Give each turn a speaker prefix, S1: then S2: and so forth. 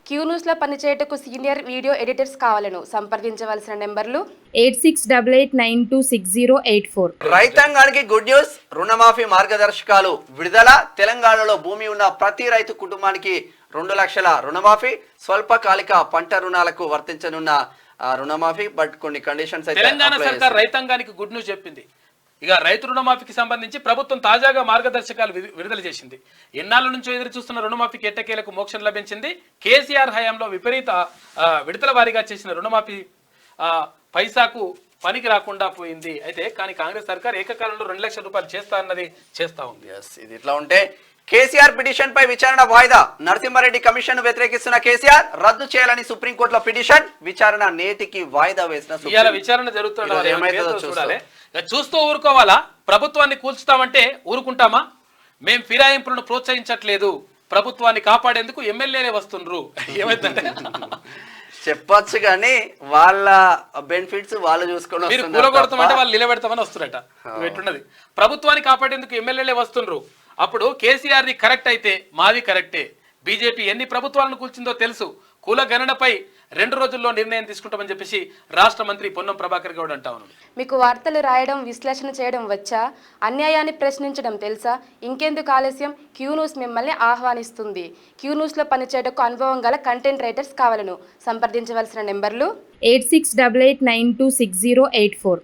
S1: Queue న్యూస్లో పనిచేయటకు senior video editors కావాలను. సంప్రదించవలసిన నెంబర్లు
S2: 8688960884.
S3: రైతాంగానికి గుడ్ న్యూస్. రుణమాఫీ మార్గదర్శకాలు విడుదల. తెలంగాణలో భూమి ఉన్న ప్రతి రైతు కుటుంబానికి 2 లక్షల రుణమాఫీ. స్వల్పకాలిక పంట రుణాలకు వర్తించనున్న రుణమాఫీ, బట్ కొన్ని కండిషన్స్ అయితే
S4: తెలంగాణ సర్కార్ రైతాంగానికి గుడ్ న్యూస్ చెప్పింది. ఇక రైతు రుణమాఫీకి సంబంధించి ప్రభుత్వం తాజాగా మార్గదర్శకాలు విడుదల చేసింది. ఎన్నాళ్ళ నుంచో ఎదురు చూస్తున్న రుణమాఫీకి ఎట్టకేలకు మోక్షం లభించింది. కేసీఆర్ హయాంలో విపరీత విడతల వారీగా చేసిన రుణమాఫీ పైసాకు పనికి రాకుండా పోయింది. అయితే కానీ కాంగ్రెస్ సర్కార్ ఏకకాలంలో 2 లక్షల రూపాయలు చేస్తా అన్నది చేస్తా ఉంది.
S3: ఇది ఇట్లా ఉంటే కేసీఆర్ పిటిషన్ పై విచారణ వాయిదా. నరసింహారెడ్డి కమిషన్ వ్యతిరేకిస్తున్న కేసీఆర్ రద్దు చేయాలని సుప్రీంకోర్టులో పిటిషన్. విచారణ నేటికి వాయిదా వేసిన
S4: విచారణ జరుగుతుంది. చూస్తూ ఊరుకోవాలా? ప్రభుత్వాన్ని కూల్చుతామంటే ఊరుకుంటామా? మేం ఫిరాయింపులను ప్రోత్సహించట్లేదు, ప్రభుత్వాన్ని కాపాడేందుకు ఎమ్మెల్యేలే వస్తుండ్రు. ఏమైందంటే
S3: చెప్పొచ్చు కానీ వాళ్ళ బెనిఫిట్స్ వాళ్ళు చూసుకొని
S4: మీరు కూలగొడతామంటే వాళ్ళు నిలబెడతామని వస్తున్నట. ఎట్టున్నది? ప్రభుత్వాన్ని కాపాడేందుకు ఎమ్మెల్యేలే వస్తుండ్రు. అప్పుడు కేసీఆర్ది కరెక్ట్ అయితే మాది కరెక్టే. బీజేపీ ఎన్ని ప్రభుత్వాలను కూల్చిందో తెలుసు. కుల గణనపై 2 రోజుల్లో నిర్ణయం తీసుకుంటామని చెప్పేసి రాష్ట్ర మంత్రి పొన్నం ప్రభాకర్ గౌడ్ అంటా ఉన్నారు.
S1: మీకు వార్తలు రాయడం, విశ్లేషణ చేయడం వచ్చా? అన్యాయాన్ని ప్రశ్నించడం తెలుసా? ఇంకెందుకు ఆలస్యం? క్యూ న్యూస్ మిమ్మల్ని ఆహ్వానిస్తుంది. క్యూ న్యూస్లో పనిచేయటకు అనుభవం గల కంటెంట్ రైటర్స్ కావాలను. సంప్రదించవలసిన నెంబర్లు
S2: 8688960884.